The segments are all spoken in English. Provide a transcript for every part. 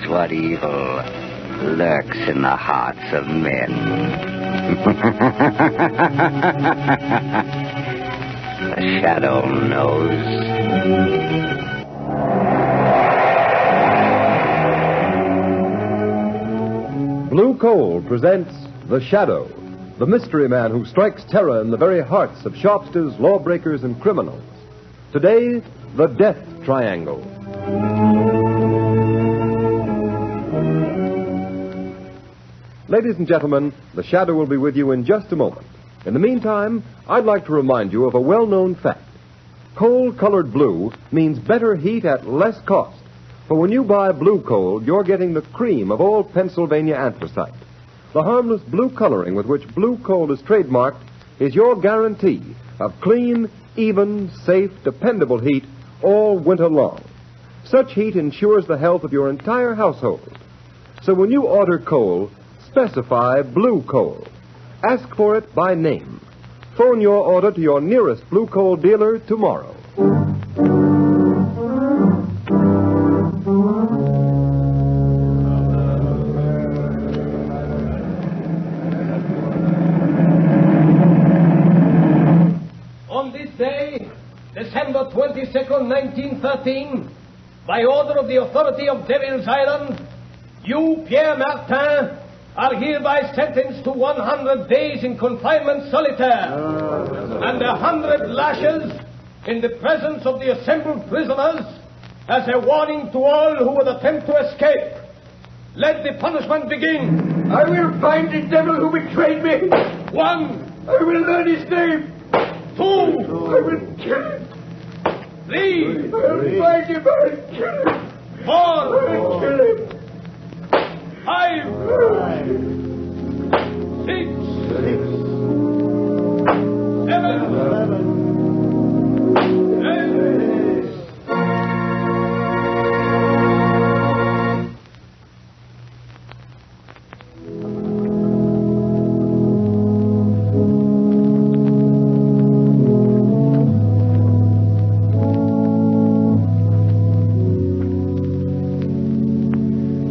knows what evil lurks in the hearts of men. The shadow knows. Blue Coal presents The Shadow, the mystery man who strikes terror in the very hearts of shopsters, lawbreakers, and criminals. Today, the Death Triangle. Ladies and gentlemen, The Shadow will be with you in just a moment. In the meantime, I'd like to remind you of a well-known fact. Coal-colored blue means better heat at less cost. For when you buy blue coal, you're getting the cream of all Pennsylvania anthracite. The harmless blue coloring with which blue coal is trademarked is your guarantee of clean, even, safe, dependable heat all winter long. Such heat ensures the health of your entire household. So when you order coal, specify blue coal. Ask for it by name. Phone your order to your nearest blue coal dealer tomorrow. On this day, December 22nd, 1913, by order of the authority of Devil's Island, you, Pierre Martin, are hereby sentenced to 100 days in confinement solitaire and 100 lashes in the presence of the assembled prisoners as a warning to all who would attempt to escape. Let the punishment begin. I will find the devil who betrayed me. 1. I will learn his name. 2. I will kill him. 3. I will find him. I will kill him. 4. I will kill him. 5. 6. 7. 8.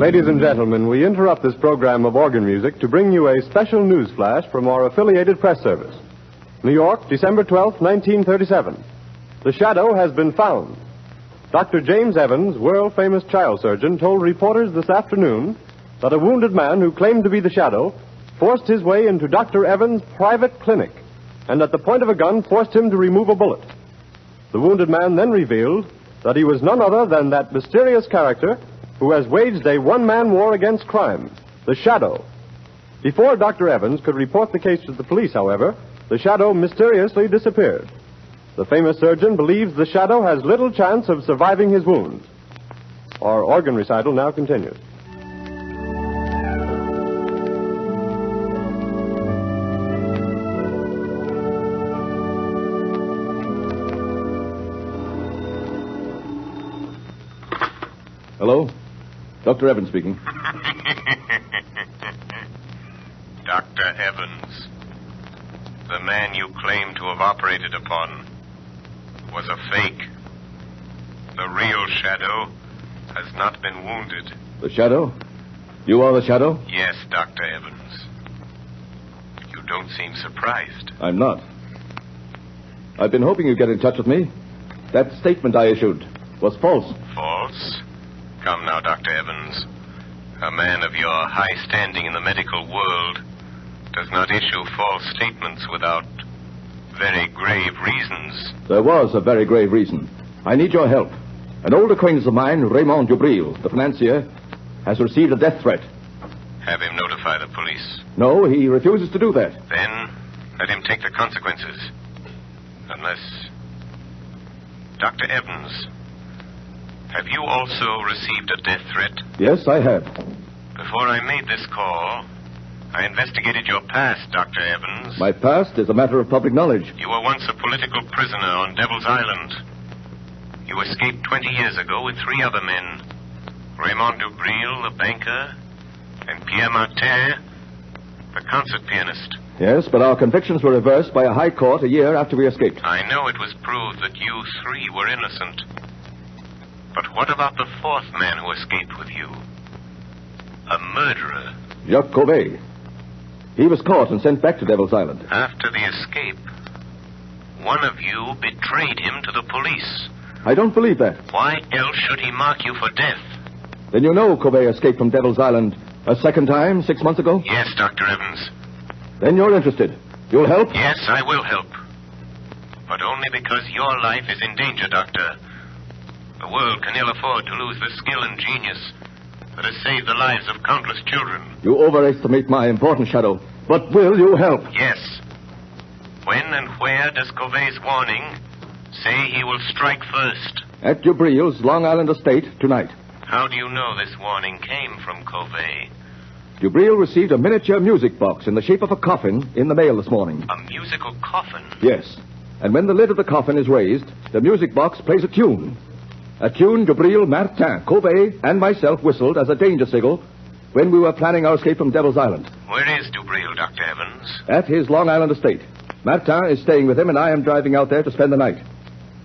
Ladies and gentlemen, we interrupt this program of organ music to bring you a special news flash from our affiliated press service. New York, December 12, 1937. The Shadow has been found. Dr. James Evans, world-famous child surgeon, told reporters this afternoon that a wounded man who claimed to be the Shadow forced his way into Dr. Evans' private clinic and at the point of a gun forced him to remove a bullet. The wounded man then revealed that he was none other than that mysterious character who has waged a one-man war against crime, the Shadow. Before Dr. Evans could report the case to the police, however, the Shadow mysteriously disappeared. The famous surgeon believes the Shadow has little chance of surviving his wounds. Our organ recital now continues. Hello? Dr. Evans speaking. Dr. Evans, the man you claim to have operated upon was a fake. The real Shadow has not been wounded. The Shadow? You are the Shadow? Yes, Dr. Evans. You don't seem surprised. I'm not. I've been hoping you'd get in touch with me. That statement I issued was false. False? Come now, Dr. Evans. A man of your high standing in the medical world does not issue false statements without very grave reasons. There was a very grave reason. I need your help. An old acquaintance of mine, Raymond Dubril, the financier, has received a death threat. Have him notify the police. No, he refuses to do that. Then let him take the consequences. Unless... Dr. Evans, have you also received a death threat? Yes, I have. Before I made this call, I investigated your past, Dr. Evans. My past is a matter of public knowledge. You were once a political prisoner on Devil's Island. You escaped 20 years ago with 3 other men. Raymond Dubril, the banker, and Pierre Martin, the concert pianist. Yes, but our convictions were reversed by a high court a year after we escaped. I know it was proved that you 3 were innocent. But what about the 4th man who escaped with you? A murderer. Jacques Cauvet. He was caught and sent back to Devil's Island. After the escape, one of you betrayed him to the police. I don't believe that. Why else should he mark you for death? Then you know Cauvet escaped from Devil's Island a second time 6 months ago? Yes, Dr. Evans. Then you're interested. You'll help? Yes, I will help. But only because your life is in danger, Doctor. The world can ill afford to lose the skill and genius that has saved the lives of countless children. You overestimate my importance, Shadow. But will you help? Yes. When and where does Cauvet's warning say he will strike first? At Jubril's Long Island estate tonight. How do you know this warning came from Cauvet? Jubril received a miniature music box in the shape of a coffin in the mail this morning. A musical coffin? Yes. And when the lid of the coffin is raised, the music box plays a tune. A tune Jubril, Martin, Cauvet, and myself whistled as a danger signal when we were planning our escape from Devil's Island. Where is Jubril, Dr. Evans? At his Long Island estate. Martin is staying with him, and I am driving out there to spend the night.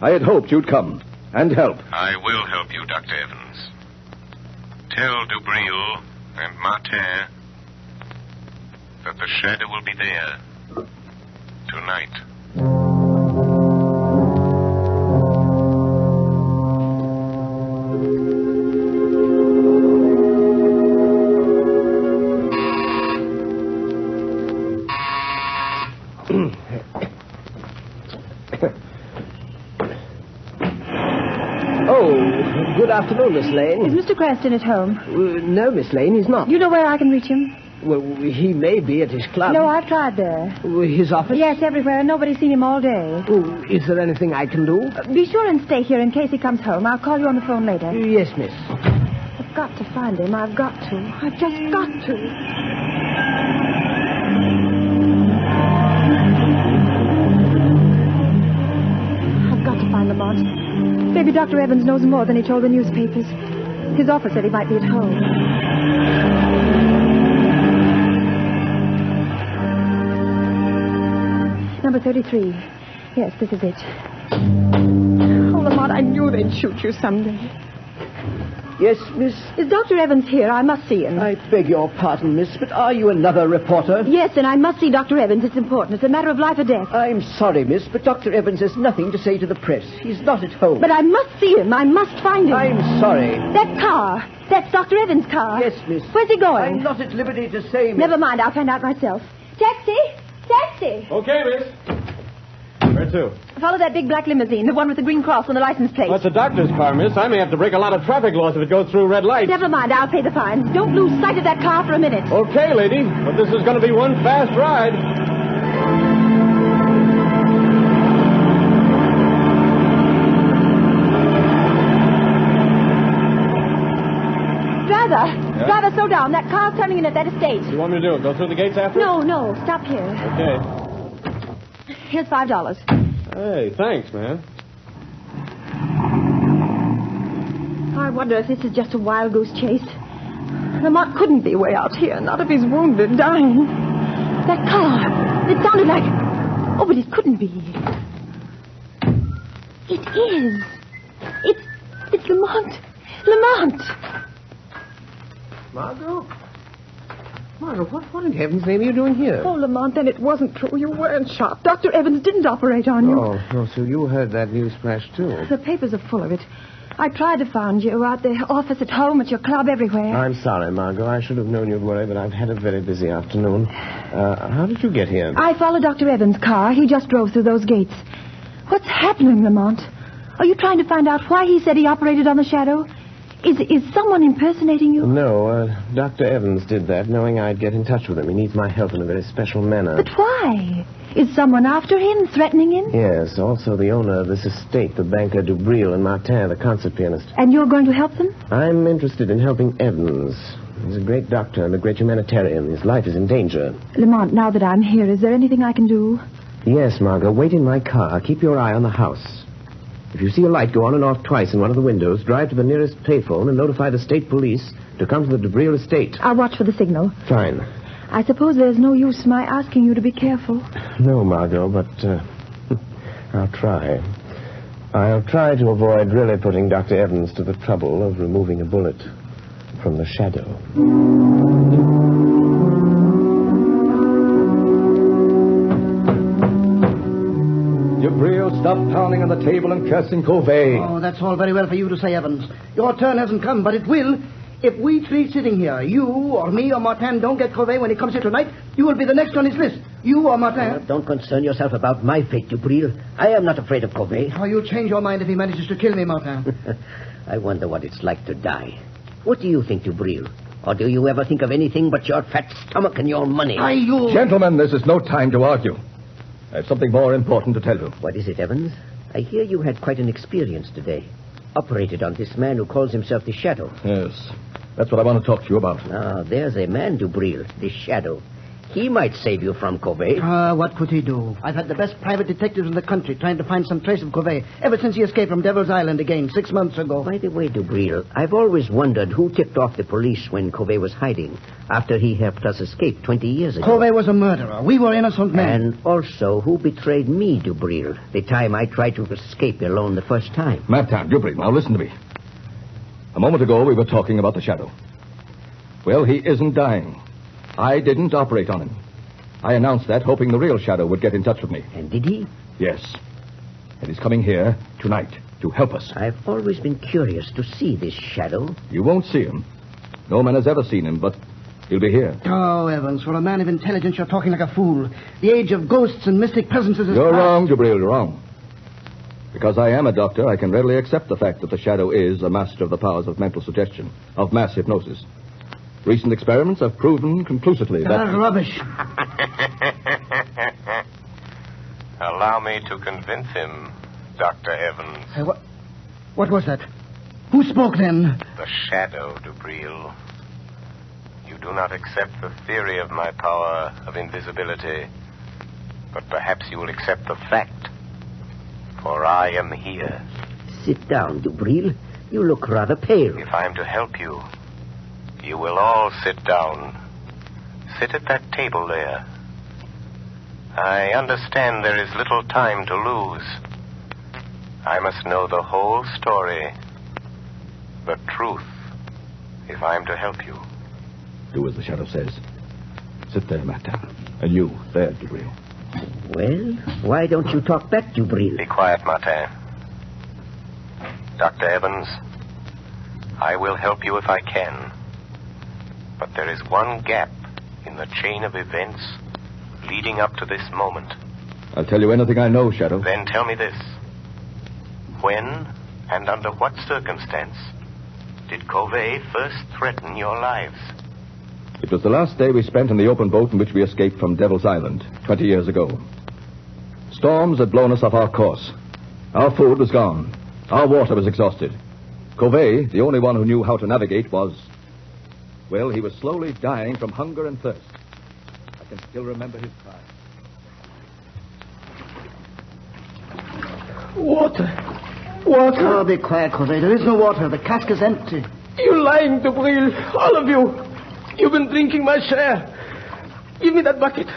I had hoped you'd come and help. I will help you, Dr. Evans. Tell Jubril and Martin that the shadow will be there tonight. Good afternoon, Miss Lane. Is Mr. Cranston at home? No, Miss Lane, he's not. You know where I can reach him? Well, he may be at his club. No, I've tried there. His office? Yes, everywhere, and nobody's seen him all day. Oh, is there anything I can do? Be sure and stay here in case he comes home. I'll call you on the phone later. Yes, miss. I've got to find him. I've got to. I've just got to. I've got to find Lamont. Maybe Dr. Evans knows more than he told the newspapers. His office said he might be at home. Number 33. Yes, this is it. Oh, Lamont, I knew they'd shoot you someday. Yes, miss? Is Dr. Evans here? I must see him. I beg your pardon, miss, but are you another reporter? Yes, and I must see Dr. Evans. It's important. It's a matter of life or death. I'm sorry, miss, but Dr. Evans has nothing to say to the press. He's not at home. But I must see him. I must find him. I'm sorry. That car. That's Dr. Evans' car. Yes, miss. Where's he going? I'm not at liberty to say, miss. Never mind. I'll find out myself. Taxi! Taxi! Okay, miss. Where to? Follow that big black limousine, the one with the green cross on the license plate. That's a doctor's car, miss. I may have to break a lot of traffic laws if it goes through red lights. Never mind. I'll pay the fines. Don't lose sight of that car for a minute. Okay, lady, but this is going to be one fast ride. Driver, slow down. That car's turning in at that estate. What do you want me to do? Go through the gates after? No. Stop here. Okay. Here's $5. Hey, thanks, man. I wonder if this is just a wild goose chase. Lamont couldn't be way out here, not if he's wounded, dying. That car, it sounded like... Oh, but it couldn't be. It is. It's Lamont. Lamont! Margo? Margo, what in heaven's name are you doing here? Oh, Lamont, then it wasn't true. You weren't shot. Dr. Evans didn't operate on you. Oh, so you heard that news flash, too. The papers are full of it. I tried to find you at the office, at home, at your club, everywhere. I'm sorry, Margo. I should have known you'd worry, but I've had a very busy afternoon. How did you get here? I followed Dr. Evans' car. He just drove through those gates. What's happening, Lamont? Are you trying to find out why he said he operated on the shadow? Is someone impersonating you? No, Dr. Evans did that, knowing I'd get in touch with him. He needs my help in a very special manner. But why? Is someone after him, threatening him? Yes, also the owner of this estate, the banker Jubril and Martin, the concert pianist. And you're going to help them? I'm interested in helping Evans. He's a great doctor and a great humanitarian. His life is in danger. Lamont, now that I'm here, is there anything I can do? Yes, Margo. Wait in my car. Keep your eye on the house. If you see a light go on and off twice in one of the windows, drive to the nearest payphone and notify the state police to come to the Jubril estate. I'll watch for the signal. Fine. I suppose there's no use my asking you to be careful. No, Margo, but I'll try. I'll try to avoid really putting Dr. Evans to the trouble of removing a bullet. from the shadow. Dubril, stop pounding on the table and cursing Covey. Oh, that's all very well for you to say, Evans. Your turn hasn't come, but it will. If we three sitting here, you or me or Martin, don't get Covey when he comes here tonight, you will be the next on his list. You or Martin. Don't concern yourself about my fate, Dubril. I am not afraid of Covey. Oh, you'll change your mind if he manages to kill me, Martin. I wonder what it's like to die. What do you think, Dubril? Or do you ever think of anything but your fat stomach and your money? Gentlemen, this is no time to argue. I have something more important to tell you. What is it, Evans? I hear you had quite an experience today. Operated on this man who calls himself the Shadow. Yes, that's what I want to talk to you about. Ah, there's a man, Dubril, the Shadow. He might save you from Covey. What could he do? I've had the best private detectives in the country trying to find some trace of Covey ever since he escaped from Devil's Island again 6 months ago. By the way, Dubril, I've always wondered who tipped off the police when Covey was hiding after he helped us escape 20 years ago. Covey was a murderer. We were innocent men. And also, who betrayed me, Dubril, the time I tried to escape alone the first time? Martin, Dubril, now listen to me. A moment ago, we were talking about the Shadow. Well, he isn't dying. I didn't operate on him. I announced that, hoping the real Shadow would get in touch with me. And did he? Yes. And he's coming here tonight to help us. I've always been curious to see this Shadow. You won't see him. No man has ever seen him, but he'll be here. Oh, Evans, for a man of intelligence, you're talking like a fool. The age of ghosts and mystic presences is You're past. wrong, Dubril, you're wrong. Because I am a doctor, I can readily accept the fact that the Shadow is a master of the powers of mental suggestion, of mass hypnosis. Recent experiments have proven conclusively that... Rubbish. Allow me to convince him, Dr. Evans. What was that? Who spoke then? The Shadow, Dubril. You do not accept the theory of my power of invisibility, but perhaps you will accept the fact, for I am here. Sit down, Dubril. You look rather pale. If I am to help you, you will all sit down. Sit at that table there. I understand there is little time to lose. I must know the whole story, the truth, if I am to help you. Do as the Shadow says. Sit there, Martin. And you, there, Dubril. Well, why don't you talk back, Dubril? Be quiet, Martin. Dr. Evans, I will help you if I can. But there is one gap in the chain of events leading up to this moment. I'll tell you anything I know, Shadow. Then tell me this. When and under what circumstance did Covey first threaten your lives? It was the last day we spent in the open boat in which we escaped from Devil's Island 20 years ago. Storms had blown us off our course. Our food was gone. Our water was exhausted. Covey, the only one who knew how to navigate, was... Well, he was slowly dying from hunger and thirst. I can still remember his cry. Water. Oh, be quiet, Covey. There is no water. The cask is empty. You're lying, Dubril. All of you. You've been drinking my share. Give me that bucket.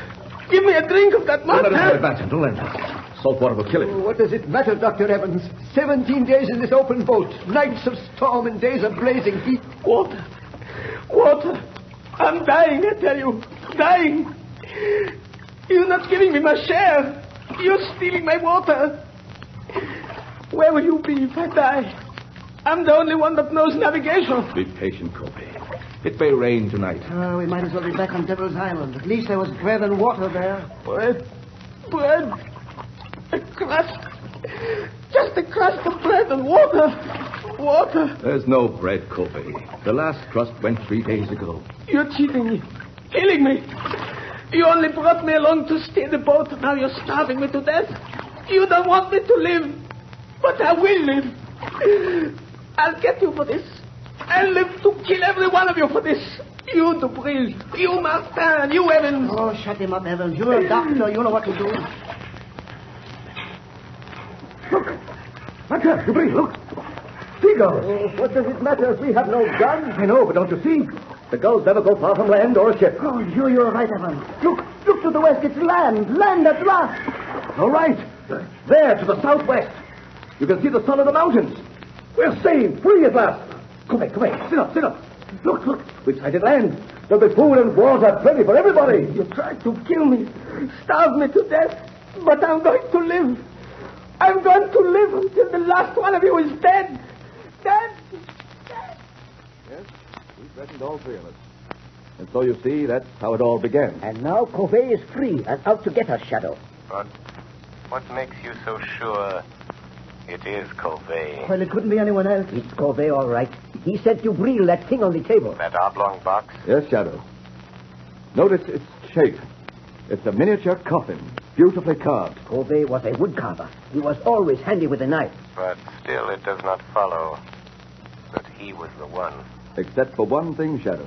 Give me a drink of that water. Don't let him back. Don't let him. Salt water will kill him. What does it matter, Dr. Evans? 17 days in this open boat. Nights of storm and days of blazing heat. Water. I'm dying, I tell you. Dying. You're not giving me my share. You're stealing my water. Where will you be if I die? I'm the only one that knows navigation. Be patient, Covey. It may rain tonight. We might as well be back on Devil's Island. At least there was bread and water there. Bread. A crust. Just a crust of bread and water. There's no bread, Covey. The last crust went 3 days ago. You're cheating me. Killing me. You only brought me along to steer the boat. Now you're starving me to death. You don't want me to live. But I will live. I'll get you for this. I'll live to kill every one of you for this. You, Dubril. You, Martin. You, Evans. Oh, shut him up, Evans. You're a doctor. You know what to do. Look. Martin, Dubril, look. Seagulls. Oh, what does it matter if we have no gun? I know, but don't you see? The gulls never go far from land or a ship. Oh, you're right, Evans. Look to the west. It's land. Land at last. All right. There, to the southwest. You can see the sun of the mountains. We're saved, free at last. Come here. Sit up. Look. We've sighted land. There'll be food and water plenty for everybody. You tried to kill me, starve me to death, but I'm going to live. I'm going to live until the last one of you is dead. Dead. Yes, we threatened all three of us. And so you see, that's how it all began. And now Covey is free and out to get us, Shadow. But what makes you so sure it is Covey? Well, it couldn't be anyone else. It's Covey, all right. He sent you Breel that thing on the table. That oblong box? Yes, Shadow. Notice its shape. It's a miniature coffin, beautifully carved. Covey was a woodcarver. He was always handy with a knife. But still it does not follow that he was the one. Except for one thing, Shadow.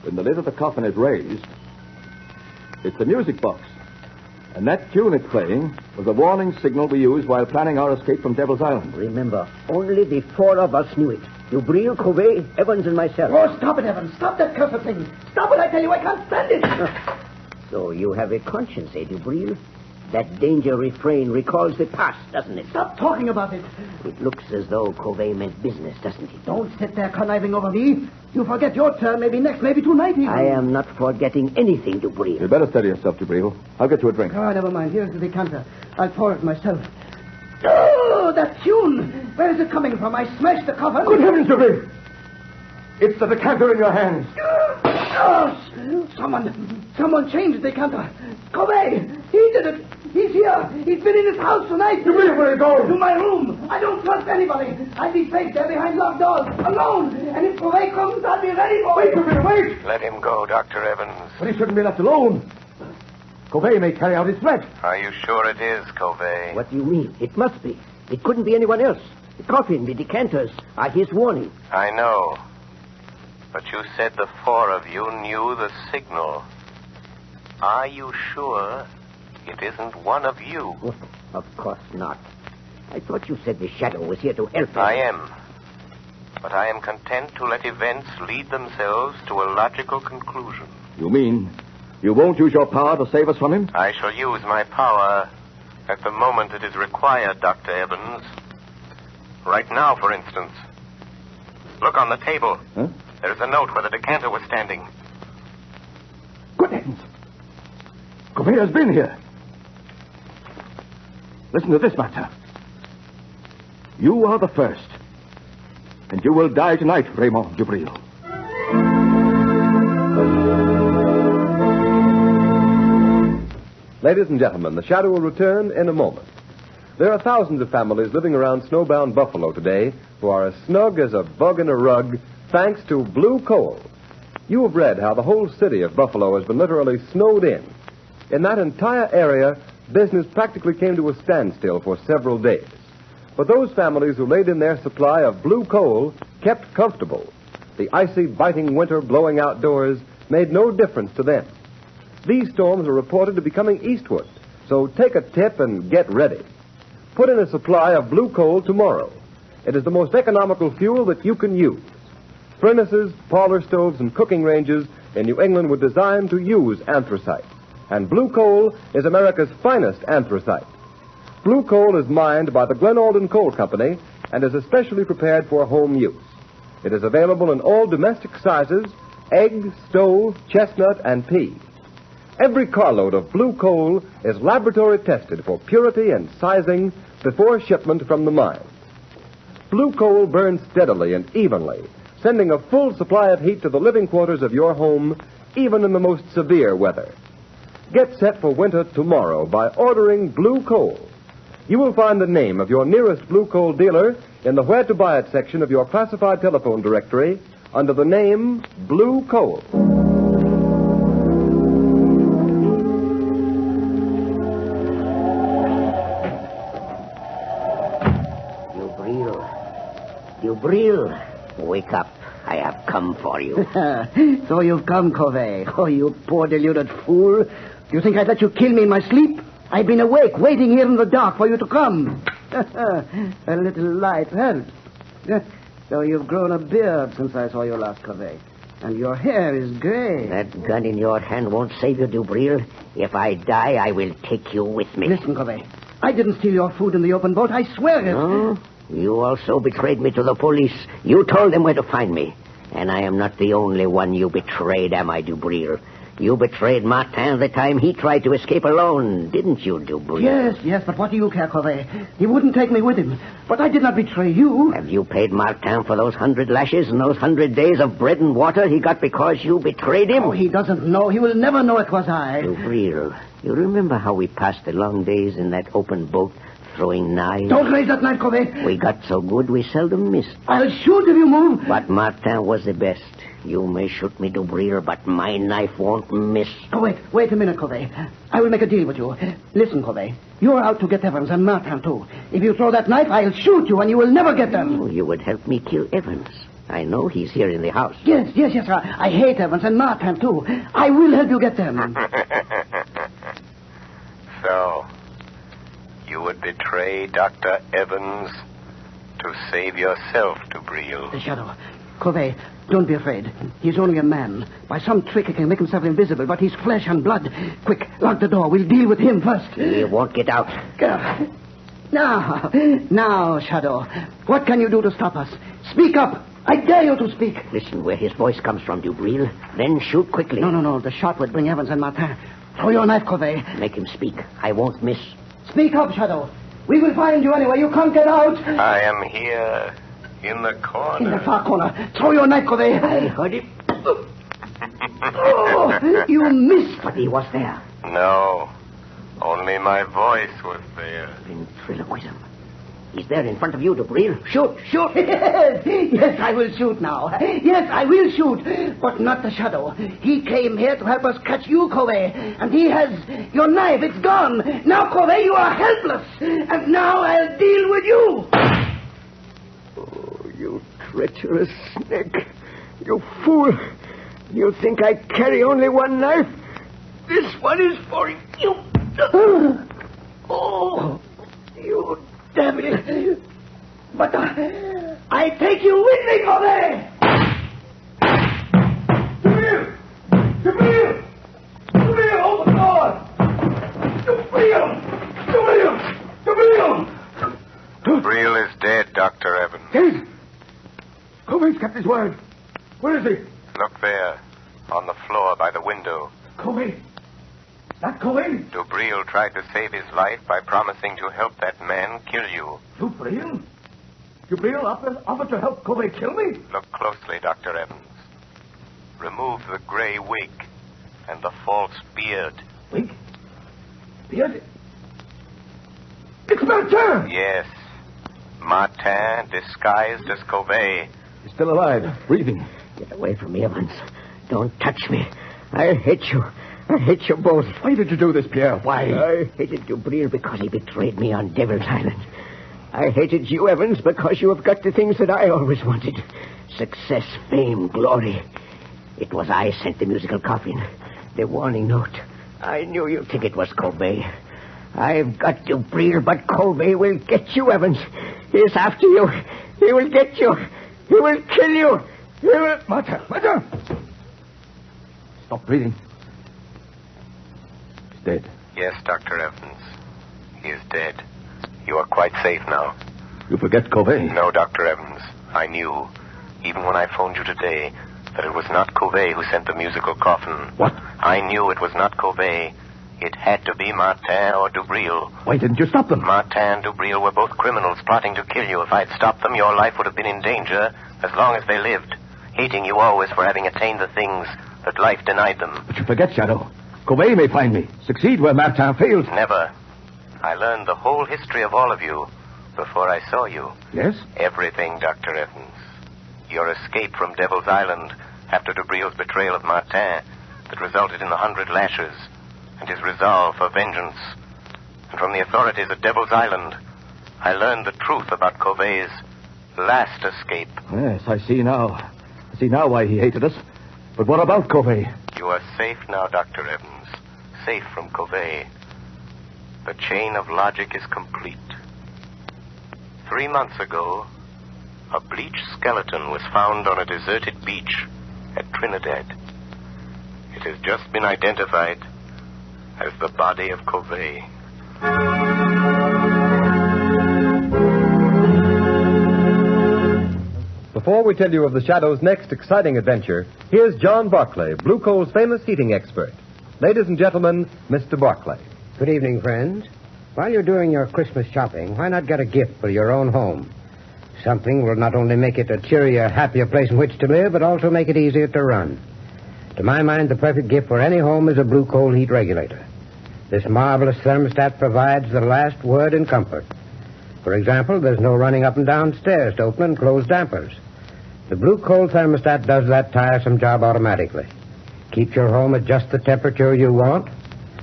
When the lid of the coffin is raised, it's a music box. And that tune it's playing was a warning signal we used while planning our escape from Devil's Island. Remember, only the four of us knew it. You, Breel, Covey, Evans, and myself. Oh, stop it, Evans. Stop that cursed thing. Stop it, I tell you. I can't stand it. So you have a conscience, eh, Breel? That danger refrain recalls the past, doesn't it? Stop talking about it. It looks as though Covey meant business, doesn't it? Don't sit there conniving over me. You forget your turn, maybe next, maybe tonight even. I am not forgetting anything, Breel. You'd better steady yourself, Dubril. I'll get you a drink. Oh, never mind. Here's the decanter. I'll pour it myself. Oh, that tune. Where is it coming from? I smashed the coffin. Good heavens, Dubril! It's the decanter in your hands. Oh, someone changed the decanter. Covey, he did it. He's here. He's been in his house tonight. Dubril, where are you going? To my room. I don't trust anybody. I'll be safe there behind locked doors, alone. And if Covey comes, I'll be ready for Wait, him. Dubril, wait! Let him go, Dr. Evans. But he shouldn't be left alone. Covey may carry out his threat. Are you sure it is Covey? What do you mean? It must be. It couldn't be anyone else. The coffin, the decanters are his warning. I know. But you said the four of you knew the signal. Are you sure it isn't one of you? Oh, of course not. I thought you said the Shadow was here to help us. I am. But I am content to let events lead themselves to a logical conclusion. You mean you won't use your power to save us from him? I shall use my power at the moment it is required, Dr. Evans. Right now, for instance. Look on the table. Huh? There's a note where the decanter was standing. Good heavens! Covey has been here. Listen to this matter. You are the first. And you will die tonight, Raymond Dubril. Ladies and gentlemen, the Shadow will return in a moment. There are thousands of families living around snowbound Buffalo today who are as snug as a bug in a rug thanks to blue coal. You have read how the whole city of Buffalo has been literally snowed in. In that entire area, business practically came to a standstill for several days. But those families who laid in their supply of blue coal kept comfortable. The icy, biting winter blowing outdoors made no difference to them. These storms are reported to be coming eastward, so take a tip and get ready. Put in a supply of blue coal tomorrow. It is the most economical fuel that you can use. Furnaces, parlor stoves, and cooking ranges in New England were designed to use anthracite. And blue coal is America's finest anthracite. Blue coal is mined by the Glen Alden Coal Company and is especially prepared for home use. It is available in all domestic sizes: egg, stove, chestnut, and pea. Every carload of blue coal is laboratory tested for purity and sizing before shipment from the mines. Blue coal burns steadily and evenly, sending a full supply of heat to the living quarters of your home, even in the most severe weather. Get set for winter tomorrow by ordering blue coal. You will find the name of your nearest blue coal dealer in the Where to Buy It section of your classified telephone directory under the name Blue Coal. Dubril, wake up. I have come for you. So you've come, Covey. Oh, you poor deluded fool. Do you think I'd let you kill me in my sleep? I've been awake, waiting here in the dark for you to come. A little light helps. So you've grown a beard since I saw you last, Covey. And your hair is gray. That gun in your hand won't save you, Dubril. If I die, I will take you with me. Listen, Covey. I didn't steal your food in the open boat. I swear it. No? You also betrayed me to the police. You told them where to find me. And I am not the only one you betrayed, am I, Dubril? You betrayed Martin the time he tried to escape alone, didn't you, Dubril? Yes, but what do you care, Corvée? He wouldn't take me with him. But I did not betray you. Have you paid Martin for those 100 lashes and those 100 days of bread and water he got because you betrayed him? Oh, he doesn't know. He will never know it was I. Dubril, you remember how we passed the long days in that open boat throwing knives? Don't raise that knife, Corvée. We got so good we seldom missed. I'll shoot if you move. But Martin was the best. You may shoot me, Dubril, but my knife won't miss. Oh, wait a minute, Corvée. I will make a deal with you. Listen, Corvée. You're out to get Evans and Martin, too. If you throw that knife, I'll shoot you and you will never get them. Oh, you would help me kill Evans. I know he's here in the house. Yes. I hate Evans and Martin, too. I will help you get them. So, you would betray Dr. Evans to save yourself, Dubril. The shadow. Corvée, don't be afraid. He's only a man. By some trick he can make himself invisible, but he's flesh and blood. Quick, lock the door. We'll deal with him first. He won't get out. Now, Shadow. What can you do to stop us? Speak up. I dare you to speak. Listen where his voice comes from, Dubril. Then shoot quickly. No. The shot would bring Evans and Martin. Throw your knife, Corvée. Make him speak. I won't miss. Speak up, Shadow. We will find you anyway. You can't get out. I am here. In the corner. In the far corner. Throw your knife, Corvée. I heard it. Oh, you missed. But he was there. No. Only my voice was there. Ventriloquism. He's there in front of you, Dubril. Shoot. Yes, I will shoot now. Yes, I will shoot. But not the Shadow. He came here to help us catch you, Corvée. And he has your knife. It's gone. Now, Corvée, you are helpless. And now I'll deal with you. You treacherous snake. You fool. You think I carry only one knife? This one is for you. Oh, you devil. But I take you with me, Corvée. Dubril, open the door. Dubril is dead, Dr. Evans. Dead? Corvé's kept his word. Where is he? Look there, on the floor by the window. Corvé? That Corvé? Dubril tried to save his life by promising to help that man kill you. Dubril? Dubril offered to help Corvé kill me? Look closely, Dr. Evans. Remove the gray wig and the false beard. Wig? Beard? It's Martin! Yes. Martin disguised as Corvé. He's still alive, breathing. Get away from me, Evans. Don't touch me. I hate you. I hate you both. Why did you do this, Pierre? Why? I hated Dubril because he betrayed me on Devil's Island. I hated you, Evans, because you have got the things that I always wanted. Success, fame, glory. It was I sent the musical coffin, the warning note. I knew you'd think it was Corvé. I've got Dubril, but Corvé will get you, Evans. He's after you. He will get you. He will kill you. He will... Martin! Stop breathing. He's dead. Yes, Dr. Evans. He is dead. You are quite safe now. You forget Corvé. No, Dr. Evans. I knew, even when I phoned you today, that it was not Corvé who sent the musical coffin. What? I knew it was not Corvé. It had to be Martin or Dubril. Why didn't you stop them? Martin and Dubril were both criminals plotting to kill you. If I'd stopped them, your life would have been in danger as long as they lived, hating you always for having attained the things that life denied them. But you forget, Shadow. Corvé may find me, succeed where Martin failed. Never. I learned the whole history of all of you before I saw you. Yes? Everything, Dr. Evans. Your escape from Devil's Island after Dubril's betrayal of Martin that resulted in the 100 lashes, and his resolve for vengeance. And from the authorities at Devil's Island, I learned the truth about Corvé's last escape. Yes, I see now. I see now why he hated us. But what about Corvé? You are safe now, Dr. Evans. Safe from Corvé. The chain of logic is complete. 3 months ago, a bleached skeleton was found on a deserted beach at Trinidad. It has just been identified as the body of Corvé. The Before we tell you of the Shadow's next exciting adventure, here's John Barclay, Blue Coal's famous heating expert. Ladies and gentlemen, Mr. Barclay. Good evening, friends. While you're doing your Christmas shopping, why not get a gift for your own home? Something will not only make it a cheerier, happier place in which to live, but also make it easier to run. To my mind, the perfect gift for any home is a Blue Coal heat regulator. This marvelous thermostat provides the last word in comfort. For example, there's no running up and down stairs to open and close dampers. The Blue Coal thermostat does that tiresome job automatically. Keeps your home at just the temperature you want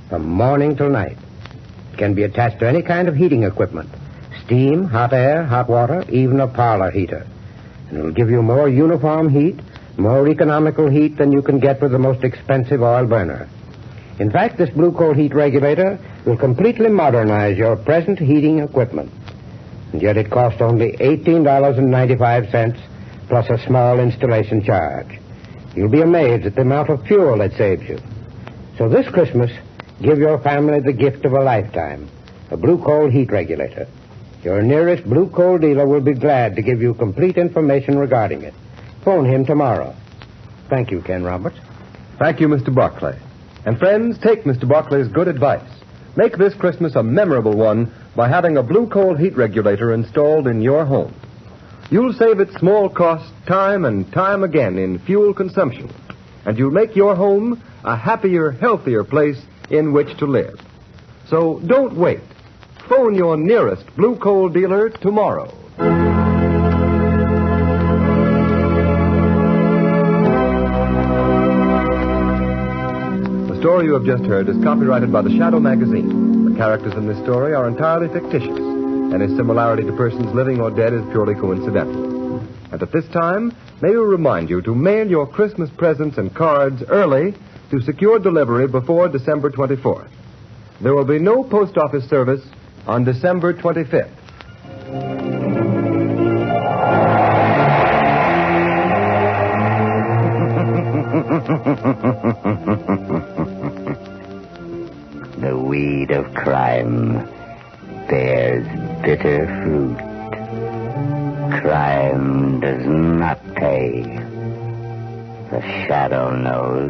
from morning till night. It can be attached to any kind of heating equipment. Steam, hot air, hot water, even a parlor heater. And it'll give you more uniform heat, more economical heat than you can get with the most expensive oil burner. In fact, this Blue Coal heat regulator will completely modernize your present heating equipment. And yet it costs only $18.95 plus a small installation charge. You'll be amazed at the amount of fuel it saves you. So this Christmas, give your family the gift of a lifetime, a Blue Coal heat regulator. Your nearest Blue Coal dealer will be glad to give you complete information regarding it. Phone him tomorrow. Thank you, Ken Roberts. Thank you, Mr. Barclay. And friends, take Mr. Barclay's good advice. Make this Christmas a memorable one by having a Blue Coal heat regulator installed in your home. You'll save at small cost time and time again in fuel consumption, and you'll make your home a happier, healthier place in which to live. So don't wait. Phone your nearest Blue Coal dealer tomorrow. The story you have just heard is copyrighted by the Shadow magazine. The characters in this story are entirely fictitious. Any similarity to persons living or dead is purely coincidental. And at this time, may we remind you to mail your Christmas presents and cards early to secure delivery before December 24th. There will be no post office service on December 25th. The weed of crime bears bitter fruit. Crime does not pay. The Shadow knows.